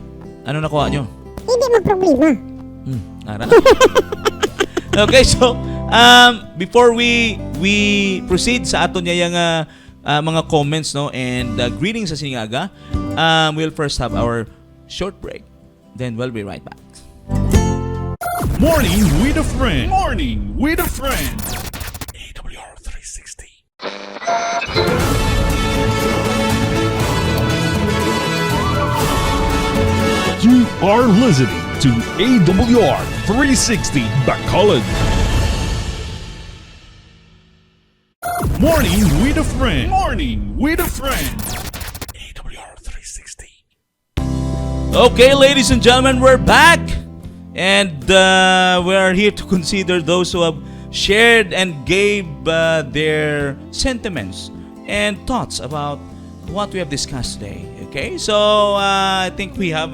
Ano nakuha nyo? hindi mo problema. Ara. Okay, so before we proceed sa aton niya yung mga comments no and greetings sa Siningaga, we'll first have our short break. Then we'll be right back. Morning with a friend. Morning with a friend. AWR 360. You are listening to AWR 360 Bacolod. Morning with a friend. Morning with a friend. AWR 360. Okay, ladies and gentlemen, we're back. And we are here to consider those who have shared and gave their sentiments and thoughts about what we have discussed today. Okay, so I think we have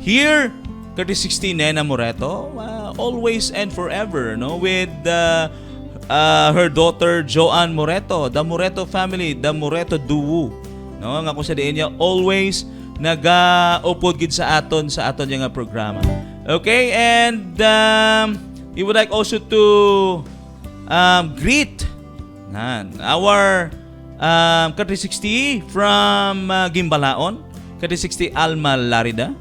here Ka360 Nena Moreto, always and forever, no, with her daughter Joanne Moreto, the Moreto family, the Moreto Duwu, no, nga kung sa diin niya always naga-upod gid sa aton nga programa. Okay, and we would like also to greet our Ka360 from Gimbalaon, Ka360 Alma Larida.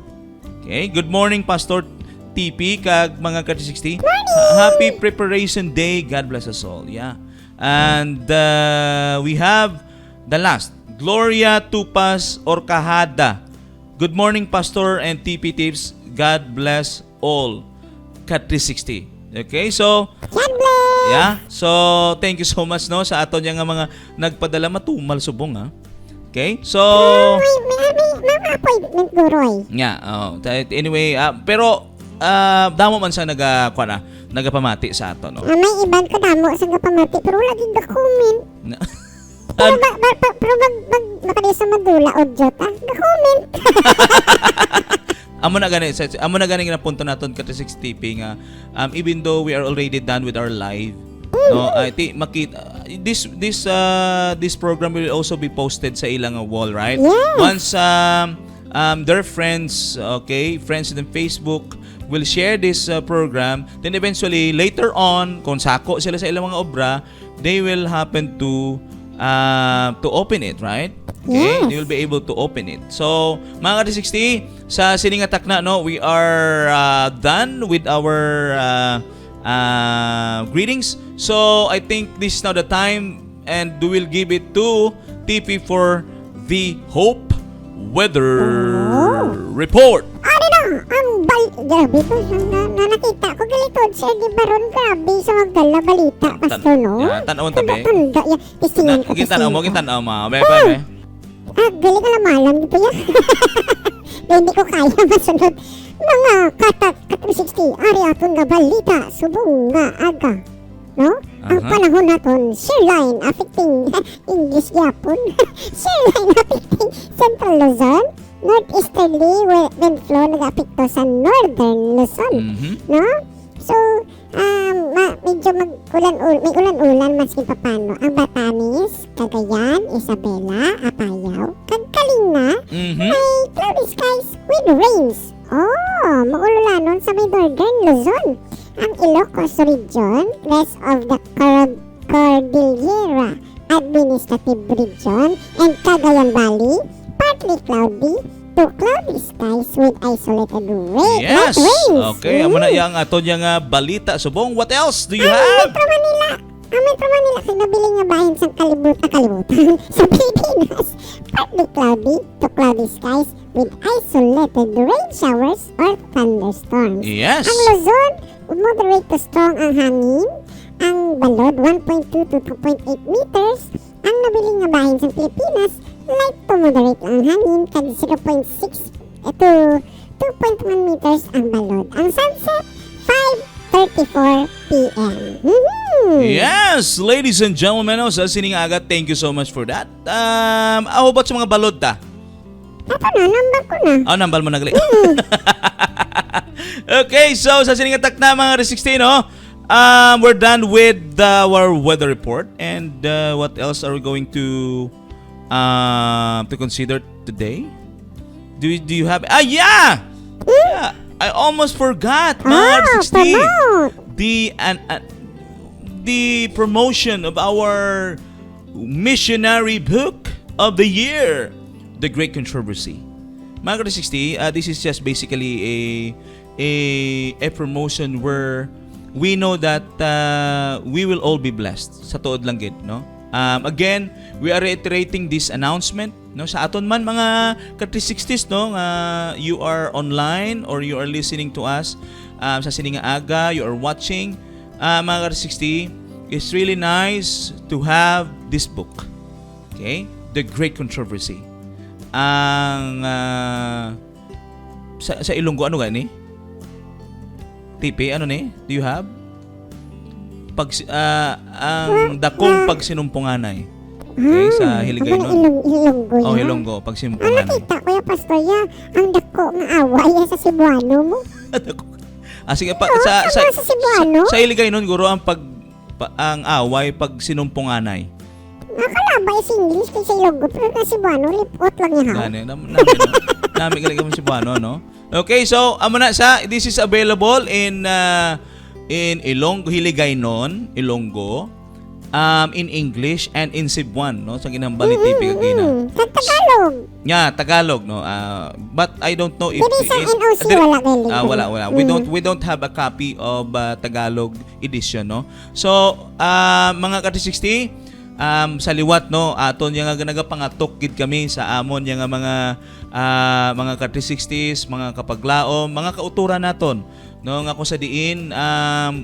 Okay, good morning Pastor TP kag mga Ka360. Happy Preparation Day. God bless us all. Yeah. And we have the last, Gloria Tupas Orcahada. Good morning Pastor and TP Tips. God bless all Ka360. Okay, so God bless! yeah. So thank you so much no sa aton nga mga nagpadala matumal subong ha. Okay? So May appointment guroy. yeah, anyway, pero damo man sa nagapamati sa ato no. May iban ka damo sa gapamati pero wala din ga-comment. Pero baka sa madula o jota, ga-comment. Amo na gani na punto naton Ka360 TP nga even though we are already done with our live, no, I think this program will also be posted sa ilang wall, right? Yes. Once their friends, okay, friends in Facebook will share this program, then eventually later on kung sako sila sa ilang mga obra, they will happen to open it, right? Okay, Yes. they will be able to open it. So, mga Ka360, sa siningatak na, no, we are done with our greetings. So, I think this is now the time and we will give it to TP for the Hope Weather Report. Ano na, grabe to, na nakita ko galitod, Sir Di Baron, grabe sa magdala balita, Pastor, no? Tanawon tabi. Tanda, tistingan ko. Gintanaw mo. Be. Gali ka lamalam dito yan. Hindi ko kaya masunod. Mga Ka360, ari aton nga balita, subong nga aga. No? Ang panahon naton, shear line affecting English Japon. Shear line affecting Central Luzon. Northeasterly wind flow nag-apekto sa Northern Luzon. No? So, medyo may ulan-ulan maski papano. Ang Batanes, Cagayan, Isabela, Apayao, Kalinga, may cloudy skies with rains. Oh, maululanon sa may Northern Luzon. Ang Ilocos Region, rest of the Cordillera Administrative Region, and Cagayan Valley, partly cloudy to cloudy skies with isolated rain. Yes. Rains. Okay, amo na yang aton yang balita subong. What else do you have? Metro Manila, Ang Metro Manila kay nabili nga bahin sa kalibutan sa Pilipinas. Partly cloudy to cloudy skies with isolated rain showers or thunderstorms. Yes. Ang Luzon, moderate to strong ang hangin. Ang Balod, 1.2 to 2.8 meters. Ang nabili nga bahin sa Pilipinas, light to moderate ang hangin, kag 0.6 to 2.1 meters ang Balod. Ang sunset, 5:34 p.m. Yes, ladies and gentlemen, sa sining aga, thank you so much for that. How about sa mga balod ta? Ito na, number ko na. Nambal mo nagali. Okay, so sa sining atak na mga R16, we're done with our weather report. And what else are we going to consider today? Do you have? Yeah. I almost forgot. Mga R16. The promotion of our missionary book of the year, The Great Controversy. Mga R60, this is just basically a promotion where we know that we will all be blessed. Sa tuod lang gid, no? Again, we are reiterating this announcement, no? Sa aton man mga ka-360s, no? You are online or you are listening to us sa sininga aga, you are watching. Mga ka-360, it's really nice to have this book. Okay? The Great Controversy. Ang sa Ilonggo ano gani? Tipi ano ni? Do you have? Ang dakong pagsinumpunganay. Okay, sa Hiligaynon. Hilonggo. Oh, Hilonggo, Ang pagsinumpunganay. nakita ko yung pastor ya, ang dako nga away sa Cebuano mo. Sige pa sa Cebuano. sa Hiligaynon guro ang ang away pag sinumpunganay. Nakalaba yung English kaysa Ilonggo, pero na Cebuano, lipot lang niya ha. Gani, nami galing mo si Buano, no? Okay, so amo na this is available in Ilonggo, Hiligaynon, Ilonggo, in English and in Cebuano, no? Sa ginambal ni TV kagina. Sa Tagalog. Yeah, Tagalog, no. But I don't know if Dili sa NOC wala galing. wala. We don't have a copy of Tagalog edition, no. So, mga ka-360, sa liwat, no, aton yang nga nagapangatok gid kami sa amon yang mga ka-360s, mga kapaglaom, mga kauturan naton, no, nga kung sa diin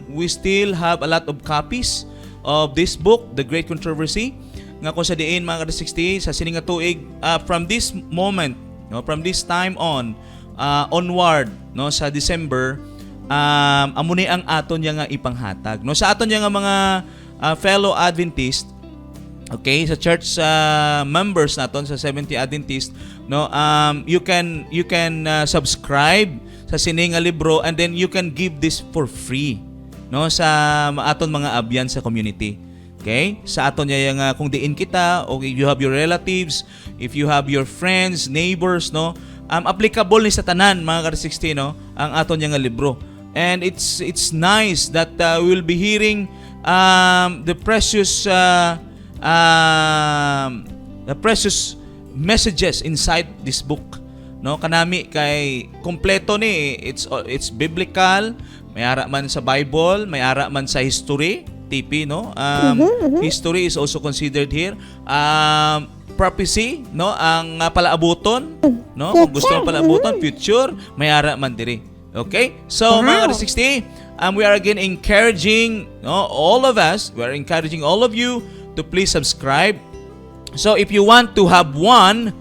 we still have a lot of copies of this book, The Great Controversy, nga kung sa diin mga ka-360 sa sining nga tuig, from this moment, no, from this time onward, no, sa December, amo ni ang aton yang nga ipanghatag, no, sa aton yang mga fellow Adventist. Okay, sa church members naton sa Seventh-day Adventist, no, you can subscribe sa sining nga libro and then you can give this for free, no, sa aton mga abyan sa community. Okay? Sa aton yang kung diin kita, o if you have your relatives, if you have your friends, neighbors, no, applicable ni sa tanan mga ka-360, no, ang aton yang nga libro. And it's nice that we will be hearing the precious messages inside this book, no, kanami kay kompleto ni, it's biblical, may ara man sa Bible, may ara man sa history, TP, no. History is also considered here. Prophecy, no, ang palaabuton, no, kung gusto mo palaabuton, future, may ara man diri. Okay, so mga ka-360, we are again encouraging, no, all of us, we are encouraging all of you to please subscribe. So if you want to have one,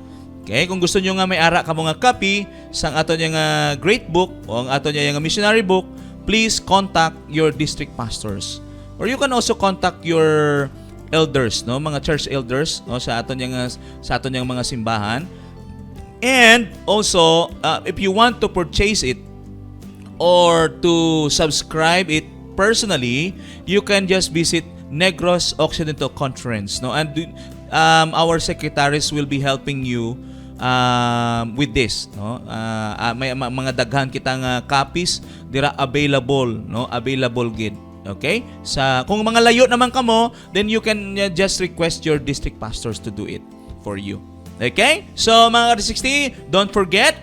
okay, kung gusto nyo nga may ara ka mga copy sang ato nga great book o ang ato nga missionary book, please contact your district pastors. Or you can also contact your elders, no, mga church elders, no, sa ato nga mga simbahan. And also, if you want to purchase it or to subscribe it personally, you can just visit Negros Occidental Conference, no, and our secretaries will be helping you with this, no. May mga daghan kitang copies dira available, no, available gid. Okay, sa kung mga layo naman kamo, then you can just request your district pastors to do it for you. Okay, so mga ka-360, don't forget,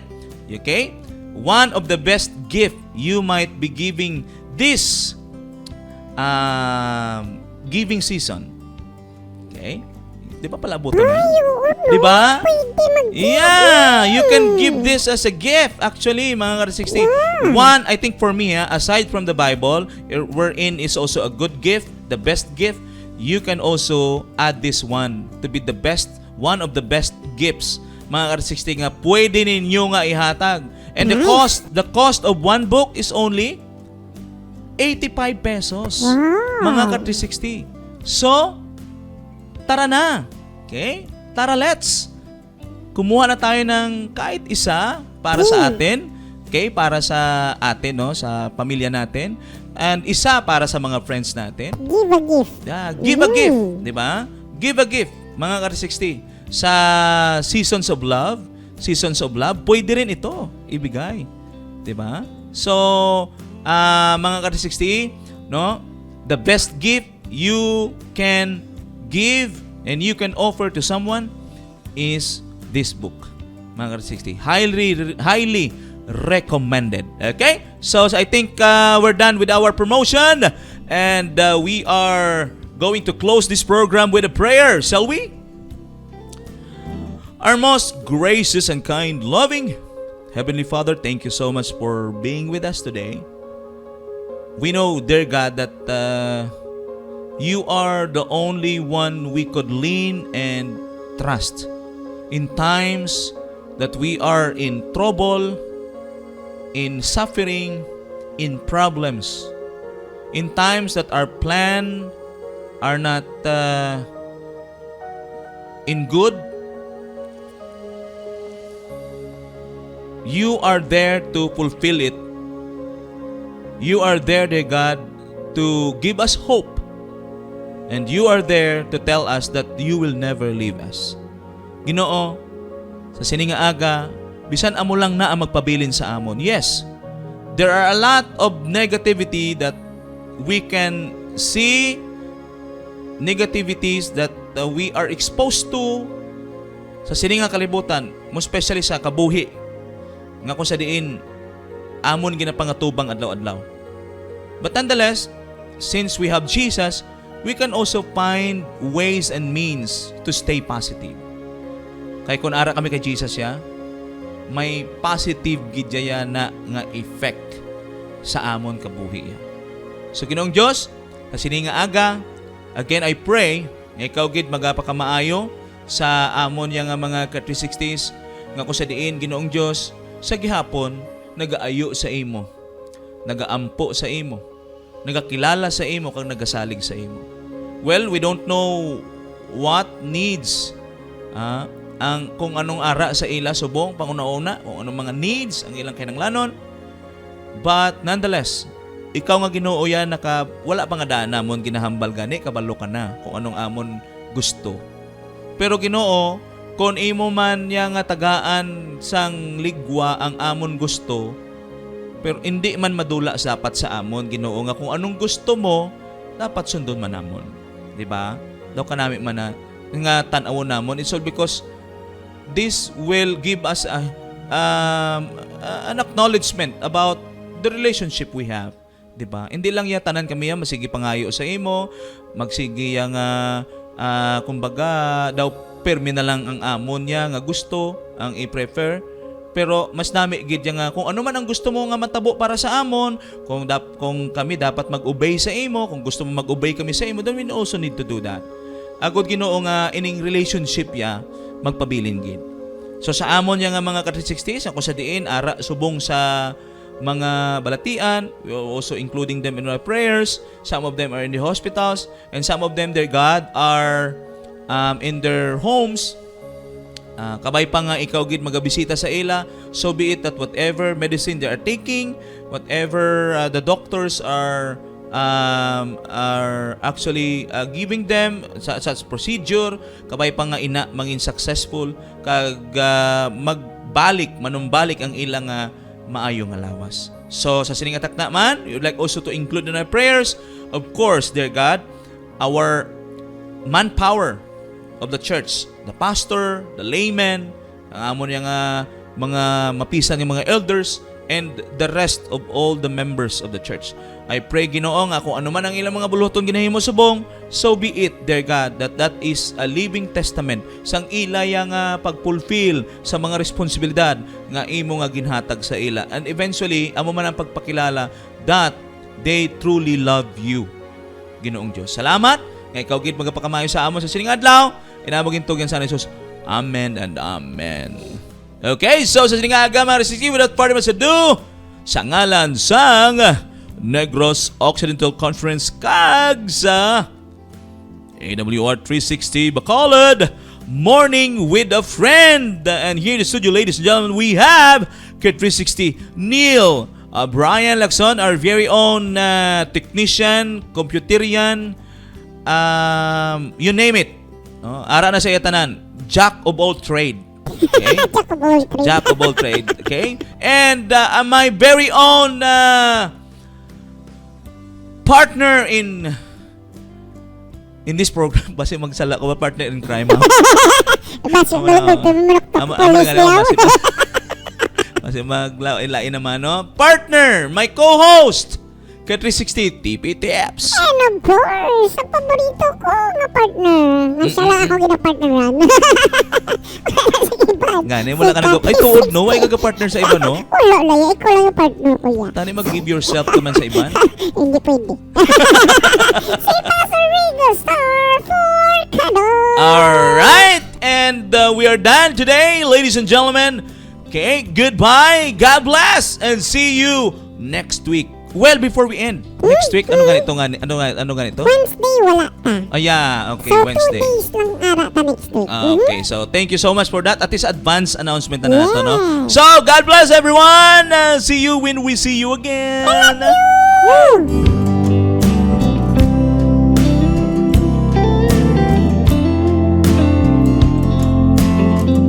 okay, one of the best gift you might be giving this giving season. Okay? Di ba palabutan na? Oo, no? Di ba? Pwede Yeah, you can give this as a gift actually, mga ka-360. One, I think for me, aside from the Bible, wherein is also a good gift, the best gift, you can also add this one to be the best, one of the best gifts, mga ka-360 nga pwede ninyo nga ihatag. And the cost of one book is only 85 pesos. Wow. Mga ka-360. So, tara na. Okay? Tara, let's. Kumuha na tayo ng kahit isa para sa atin. Okay? Para sa atin, no? Sa pamilya natin. And isa para sa mga friends natin. Give a gift. Yeah, give a gift. Di ba? Give a gift, mga ka-360. Sa Seasons of Love, pwede rin ito ibigay. Di ba? So, mga ka-360, no? The best gift you can give and you can offer to someone is this book, mga ka-360. Highly recommended. Okay? So I think we're done with our promotion and we are going to close this program with a prayer, shall we? Our most gracious and kind, loving Heavenly Father, thank you so much for being with us today. We know, dear God, that you are the only one we could lean and trust in times that we are in trouble, in suffering, in problems, in times that our plan are not in good. You are there to fulfill it. You are there, dear God, to give us hope. And you are there to tell us that you will never leave us. Ginoo, sa sininga aga, bisan amo lang na ang magpabilin sa amon. Yes, there are a lot of negativity that we can see, negativities that we are exposed to sa sininga kalibutan, mo especially sa kabuhi. Nga kung sa diin, amon ginapangatubang adlaw-adlaw. But nonetheless, since we have Jesus, we can also find ways and means to stay positive. Kaya kung ara kami kay Jesus ya, may positive gidya na nga effect sa amon kabuhi ya. So Ginoong Dios, sa sininga aga, again I pray, nga ikaw gid magapakamaayo sa amon yang mga ka-360s, nga kung sa diin Ginoong Dios, sa gihapon nagaayo sa imo, nagaampo sa imo, nagakilala sa imo kag nagasalig sa imo. Well, we don't know what needs ang kung anong ara sa ila subong panguna-una, kung anong mga needs ang ilang kinahanglanon. But nonetheless, ikaw nga Ginoo yan wala pa nga daan namon ginahambal gani kabalo ka na kung anong amon gusto. Pero Ginoo, kung imo man yang nga tagaan sang ligwa ang amon gusto, pero hindi man madula dapat sa amon Ginoo nga kung anong gusto mo dapat sundon man namon, di ba? Daw kanami man na nga tan-awon namon. It's all because this will give us an acknowledgement about the relationship we have, di ba? Hindi lang ya tanan kami masigi pangayo sa imo, magsigi yang kumbaga daw permi na lang ang amon niya nga gusto ang i-prefer, pero mas nami gid nga kung ano man ang gusto mo nga matabo para sa amon, kung kami dapat mag-obey sa imo, kung gusto mo mag-obey kami sa imo, then we also need to do that. Agod Ginoo nga ining relationship ya magpabilin gid. So sa amon nga mga ka-360s, ako sa diin ara subong sa mga balatian, we are also including them in our prayers. Some of them are in the hospitals, and some of them, dear God, are in their homes. Kabay pa nga ikaw gid magabisita sa ila, so be it that whatever medicine they are taking, whatever the doctors are actually giving them sa procedure, kabay pa nga ina mangin successful kag manumbalik ang ilang maayo nga lawas. So sa sining atak na man, we would like also to include in our prayers, of course, dear God, our manpower of the church, the pastor, the layman, ang amon yang mga mapisan ng mga elders, and the rest of all the members of the church. I pray, Ginoo, nga kung ano man ang ilang mga buluton ginahimo subong, so be it, dear God, that is a living testament sang ila nga pagfulfill sa mga responsibilidad nga imo nga ginhatag sa ila. And eventually, amo man ang pagpakilala that they truly love you, Ginoong Diyos. Salamat nga ikaw gid magapakamayo sa amo sa sining adlaw. Inamogin tugyan sa Jesus. Amen and amen. Okay, so sa sining aga, mga without further ado, sa ngalan sang Negros Occidental Conference kag sa AWR 360 Bacolod Morning with a Friend. And here in the studio, ladies and gentlemen, we have K360 Neil Brian Lacson, our very own technician, computerian, you name it. Ara na sa tanan, jack of all trade. Okay? Jack of all trade. Okay? And my very own partner in this program. Basi magsala ko ba partner in crime? Basi maglain naman, no? Partner, my co-host, K360 TP Tips. And of course, ang paborito ko nga partner. Nasala ako gina-partneran. Ngani, wala ka nag- Ay, tuod, no? Ay, kaga-partner sa iba, no? Wala lang, ikaw lang yung partner ko yan. Tani mag-give yourself naman sa iba. Hindi pwede. Si Pastor Rigo Star for Kano. Alright, and we are done today, ladies and gentlemen. Okay, goodbye, God bless, and see you next week. Well, before we end, next week, ano ganito? Wednesday, wala ta. Oh, yeah, okay, So, Wednesday. 2 days lang ara ta next week. Okay, so thank you so much for that. At least advance announcement na nato, no? Yeah. So, God bless everyone. See you when we see you again. Woo!